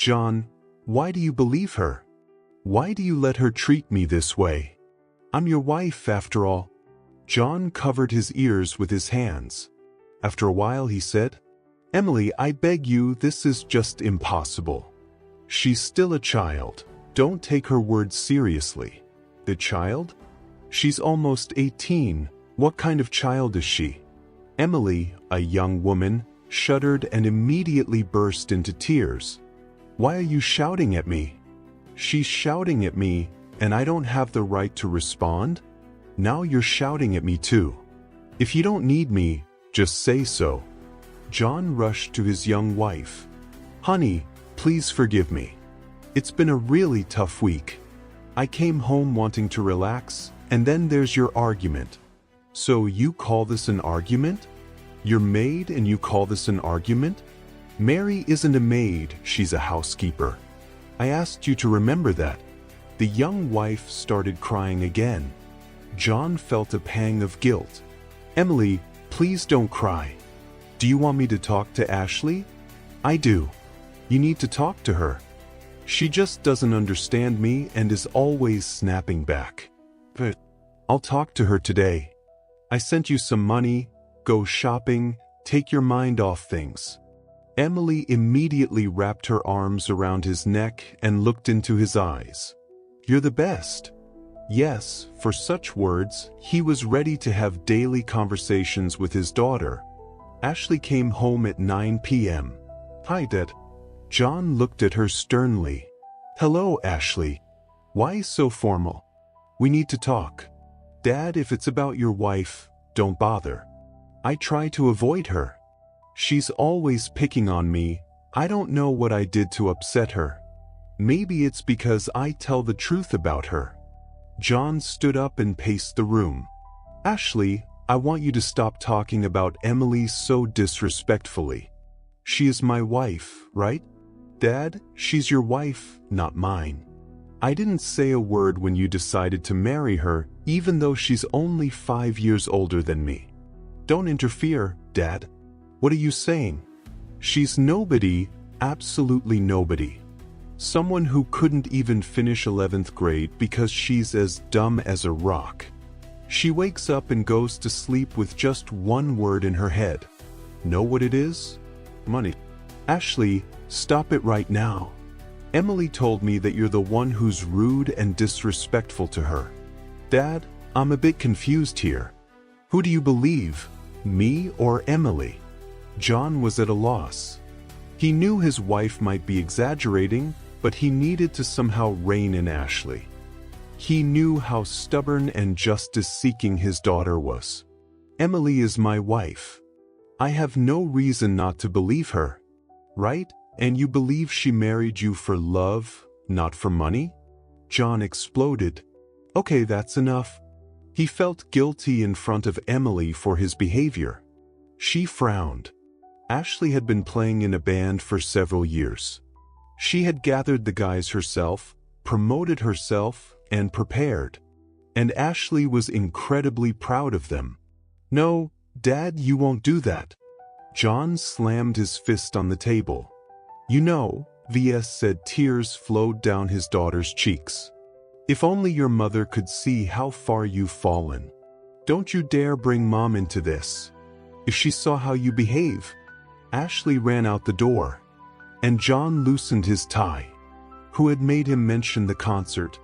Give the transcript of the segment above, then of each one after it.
John, why do you believe her? Why do you let her treat me this way? I'm your wife, after all. John covered his ears with his hands. After a while he said, Emily, I beg you, this is just impossible. She's still a child. Don't take her words seriously. The child? She's almost 18. What kind of child is she? Emily, a young woman, shuddered and immediately burst into tears. Why are you shouting at me? She's shouting at me, and I don't have the right to respond? Now you're shouting at me too. If you don't need me, just say so. John rushed to his young wife. Honey, please forgive me. It's been a really tough week. I came home wanting to relax, and then there's your argument. So you call this an argument? You're maid and you call this an argument? Mary isn't a maid, she's a housekeeper. I asked you to remember that. The young wife started crying again. John felt a pang of guilt. Emily, please don't cry. Do you want me to talk to Ashley? I do. You need to talk to her. She just doesn't understand me and is always snapping back. But I'll talk to her today. I sent you some money. Go shopping. Take your mind off things. Emily immediately wrapped her arms around his neck and looked into his eyes. You're the best. Yes, for such words, he was ready to have daily conversations with his daughter. Ashley came home at 9 p.m. Hi, Dad. John looked at her sternly. Hello, Ashley. Why so formal? We need to talk. Dad, if it's about your wife, don't bother. I try to avoid her. She's always picking on me. I don't know what I did to upset her. Maybe it's because I tell the truth about her. John stood up and paced the room. Ashley, I want you to stop talking about Emily so disrespectfully. She is my wife, right? Dad, she's your wife, not mine. I didn't say a word when you decided to marry her, even though she's only 5 years older than me. Don't interfere, Dad. What are you saying? She's nobody, absolutely nobody. Someone who couldn't even finish 11th grade because she's as dumb as a rock. She wakes up and goes to sleep with just one word in her head. Know what it is? Money. Ashley, stop it right now. Emily told me that you're the one who's rude and disrespectful to her. Dad, I'm a bit confused here. Who do you believe, me or Emily? John was at a loss. He knew his wife might be exaggerating, but he needed to somehow rein in Ashley. He knew how stubborn and justice-seeking his daughter was. Emily is my wife. I have no reason not to believe her. Right? And you believe she married you for love, not for money? John exploded. Okay, that's enough. He felt guilty in front of Emily for his behavior. She frowned. Ashley had been playing in a band for several years. She had gathered the guys herself, promoted herself, and prepared. And Ashley was incredibly proud of them. No, Dad, you won't do that. John slammed his fist on the table. You know, VS said, tears flowed down his daughter's cheeks. If only your mother could see how far you've fallen. Don't you dare bring Mom into this. If she saw how you behave. Ashley ran out the door. And John loosened his tie. Who had made him mention the concert?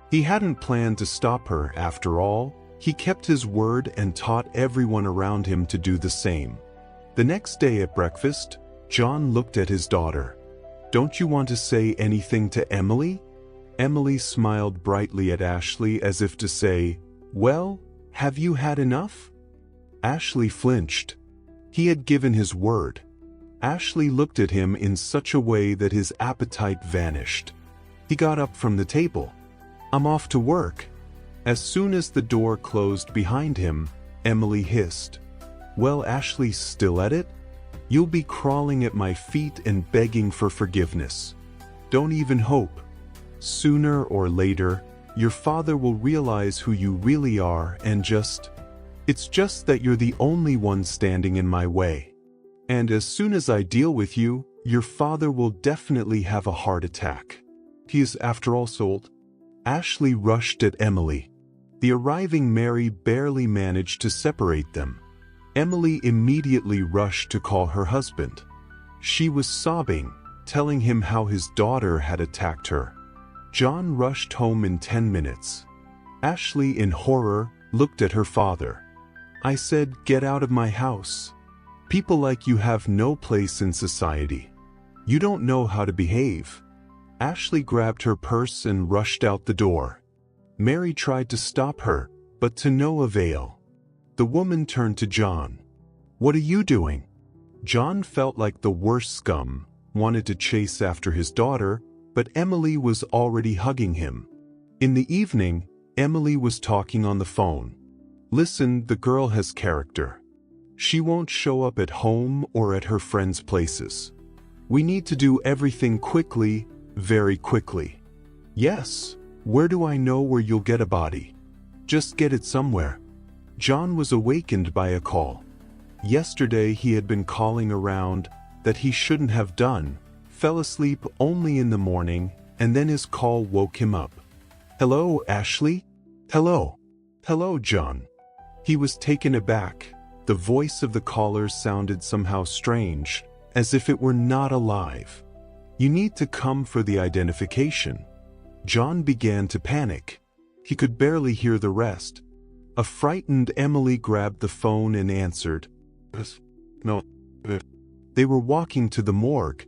He hadn't planned to stop her, after all. He kept his word and taught everyone around him to do the same. The next day at breakfast, John looked at his daughter. Don't you want to say anything to Emily? Emily smiled brightly at Ashley as if to say, well, have you had enough? Ashley flinched. He had given his word. Ashley looked at him in such a way that his appetite vanished. He got up from the table. I'm off to work. As soon as the door closed behind him, Emily hissed. Well, Ashley's still at it? You'll be crawling at my feet and begging for forgiveness. Don't even hope. Sooner or later, your father will realize who you really are and it's just that you're the only one standing in my way. And as soon as I deal with you, Your father will definitely have a heart attack. He is after all sold. Ashley rushed at Emily. The arriving Mary barely managed to separate them. Emily immediately rushed to call her husband. She was sobbing, telling him how his daughter had attacked her. John rushed home in 10 minutes. Ashley, in horror, looked at her father. I said, "Get out of my house. People like you have no place in society. You don't know how to behave." Ashley grabbed her purse and rushed out the door. Mary tried to stop her, but to no avail. The woman turned to John. "What are you doing?" John felt like the worst scum, wanted to chase after his daughter, but Emily was already hugging him. In the evening, Emily was talking on the phone. "Listen, the girl has character. She won't show up at home or at her friends' places. We need to do everything quickly, very quickly." "Yes, where do I know where you'll get a body?" "Just get it somewhere." John was awakened by a call. Yesterday he had been calling around that he shouldn't have done, fell asleep only in the morning, and then his call woke him up. "Hello, Ashley?" "Hello." "Hello, John." He was taken aback. The voice of the caller sounded somehow strange, as if it were not alive. "You need to come for the identification." John began to panic. He could barely hear the rest. A frightened Emily grabbed the phone and answered. "No." They were walking to the morgue.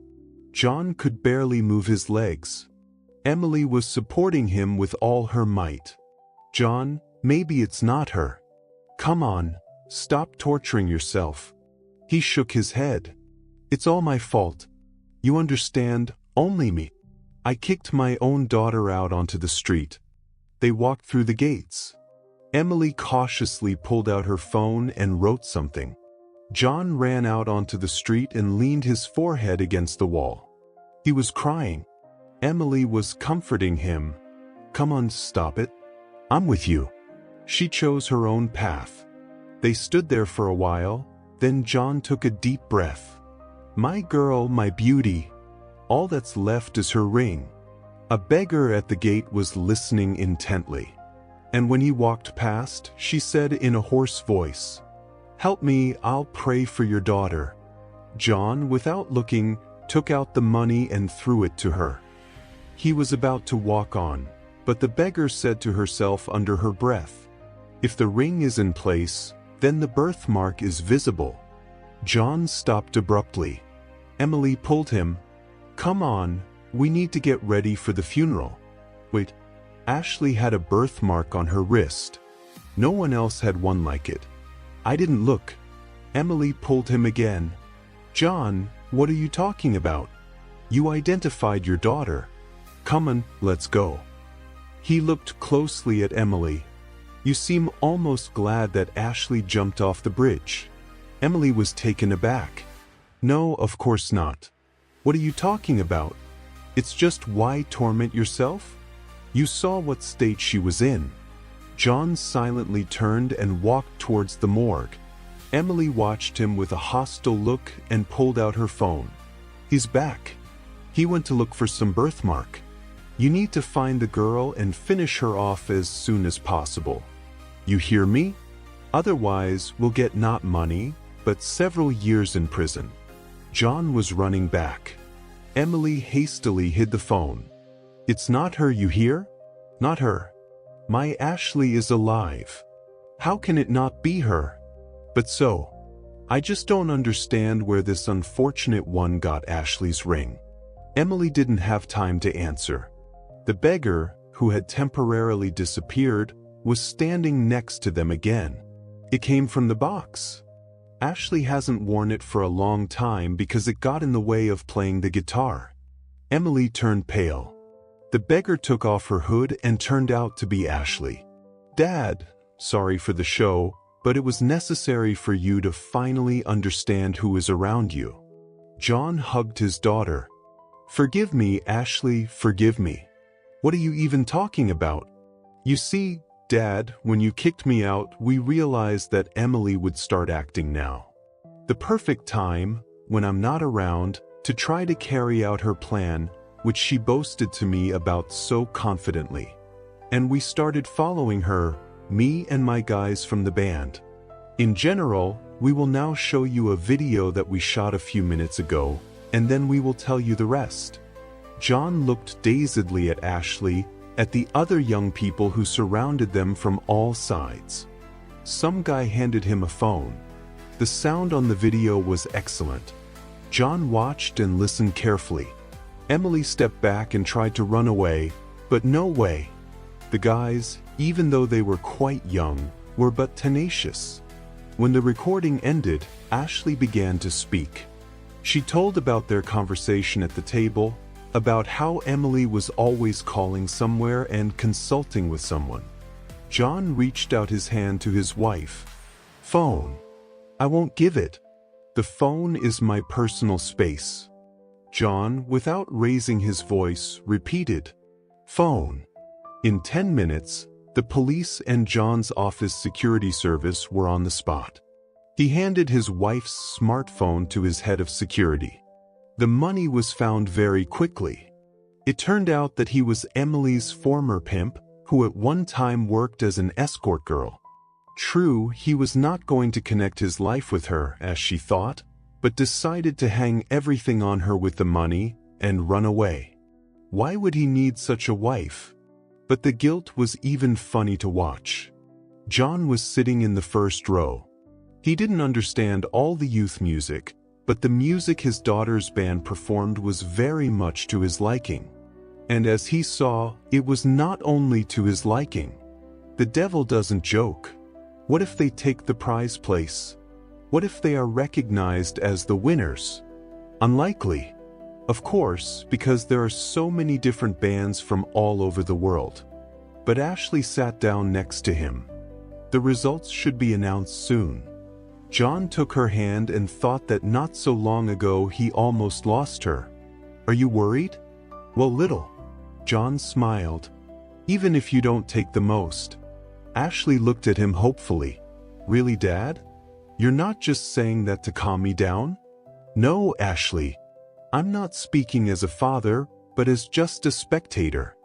John could barely move his legs. Emily was supporting him with all her might. "John, maybe it's not her. Come on, stop torturing yourself." He shook his head. "It's all my fault. You understand, only me. I kicked my own daughter out onto the street." They walked through the gates. Emily cautiously pulled out her phone and wrote something. John ran out onto the street and leaned his forehead against the wall. He was crying. Emily was comforting him. "Come on, stop it. I'm with you." She chose her own path. They stood there for a while, then John took a deep breath. "My girl, my beauty. All that's left is her ring." A beggar at the gate was listening intently. And when he walked past, she said in a hoarse voice, "Help me, I'll pray for your daughter." John, without looking, took out the money and threw it to her. He was about to walk on, but the beggar said to herself under her breath, "If the ring is in place, then the birthmark is visible." John stopped abruptly. Emily pulled him. "Come on, we need to get ready for the funeral." "Wait." Ashley had a birthmark on her wrist. No one else had one like it. "I didn't look." Emily pulled him again. "John, what are you talking about? You identified your daughter. Come on, let's go." He looked closely at Emily. "You seem almost glad that Ashley jumped off the bridge." Emily was taken aback. "No, of course not. What are you talking about? It's just why torment yourself? You saw what state she was in." John silently turned and walked towards the morgue. Emily watched him with a hostile look and pulled out her phone. "He's back. He went to look for some birthmark. You need to find the girl and finish her off as soon as possible. You hear me? Otherwise, we'll get not money, but several years in prison." John was running back. Emily hastily hid the phone. "It's not her, you hear? Not her. My Ashley is alive. How can it not be her? But so, I just don't understand where this unfortunate one got Ashley's ring." Emily didn't have time to answer. The beggar, who had temporarily disappeared, was standing next to them again. "It came from the box. Ashley hasn't worn it for a long time because it got in the way of playing the guitar." Emily turned pale. The beggar took off her hood and turned out to be Ashley. "Dad, sorry for the show, but it was necessary for you to finally understand who is around you." John hugged his daughter. "Forgive me, Ashley, forgive me." "What are you even talking about?" "You see, Dad, when you kicked me out, we realized that Emily would start acting now. The perfect time, when I'm not around, to try to carry out her plan, which she boasted to me about so confidently. And we started following her, me and my guys from the band. In general, we will now show you a video that we shot a few minutes ago, and then we will tell you the rest. John looked dazedly at Ashley, at the other young people who surrounded them from all sides. Some guy handed him a phone. The sound on the video was excellent. John watched and listened carefully. Emily stepped back and tried to run away, but no way. The guys, even though they were quite young, were but tenacious. When the recording ended, Ashley began to speak. She told about their conversation at the table, about how Emily was always calling somewhere and consulting with someone. John reached out his hand to his wife. "Phone. I won't give it. The phone is my personal space." John, without raising his voice, repeated, "Phone." In 10 minutes, the police and John's office security service were on the spot. He handed his wife's smartphone to his head of security. The money was found very quickly. It turned out that he was Emily's former pimp, who at one time worked as an escort girl. True, he was not going to connect his life with her, as she thought, but decided to hang everything on her with the money and run away. Why would he need such a wife? But the guilt was even funny to watch. John was sitting in the first row. He didn't understand all the youth music, but the music his daughter's band performed was very much to his liking. And as he saw, it was not only to his liking. The devil doesn't joke. What if they take the prize place? What if they are recognized as the winners? Unlikely. Of course, because there are so many different bands from all over the world. But Ashley sat down next to him. The results should be announced soon. John took her hand and thought that not so long ago he almost lost her. "Are you worried?" "Well, little." John smiled. "Even if you don't take the most." Ashley looked at him hopefully. "Really, Dad? You're not just saying that to calm me down?" "No, Ashley. I'm not speaking as a father, but as just a spectator.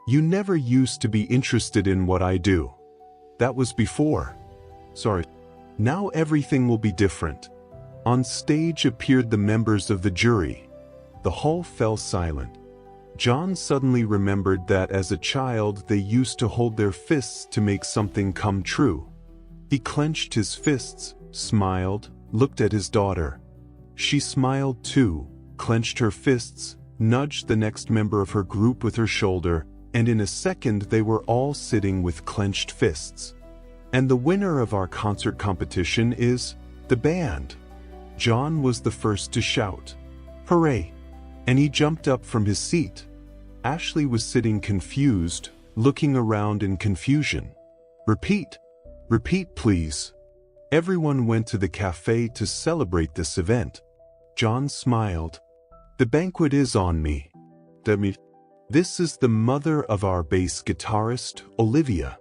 You never used to be interested in what I do. That was before. Sorry. Now everything will be different." On stage appeared the members of the jury. The hall fell silent. John suddenly remembered that as a child they used to hold their fists to make something come true. He clenched his fists, smiled, looked at his daughter. She smiled too, clenched her fists, nudged the next member of her group with her shoulder, and in a second they were all sitting with clenched fists. "And the winner of our concert competition is the band." John was the first to shout, "Hooray!" And he jumped up from his seat. Ashley was sitting confused, looking around in confusion. "Repeat. Repeat, please." Everyone went to the cafe to celebrate this event. John smiled. "The banquet is on me. This is the mother of our bass guitarist, Olivia.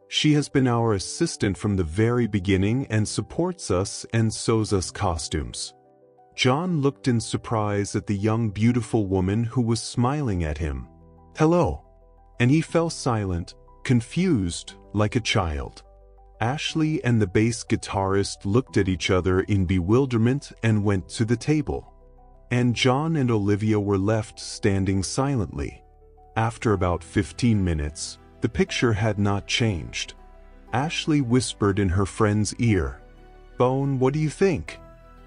She has been our assistant from the very beginning and supports us and sews us costumes." John looked in surprise at the young beautiful woman who was smiling at him. "Hello." And he fell silent, confused, like a child. Ashley and the bass guitarist looked at each other in bewilderment and went to the table. And John and Olivia were left standing silently. After about 15 minutes, the picture had not changed. Ashley whispered in her friend's ear, "Bone, what do you think?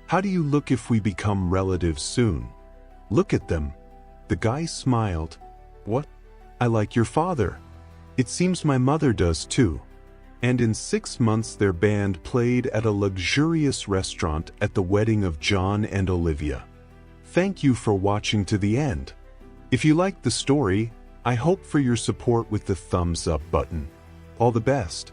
How do you look if we become relatives soon? Look at them." The guy smiled. "What? I like your father. It seems my mother does too." And in 6 months their band played at a luxurious restaurant at the wedding of John and Olivia. Thank you for watching to the end. If you liked the story, I hope for your support with the thumbs up button. All the best.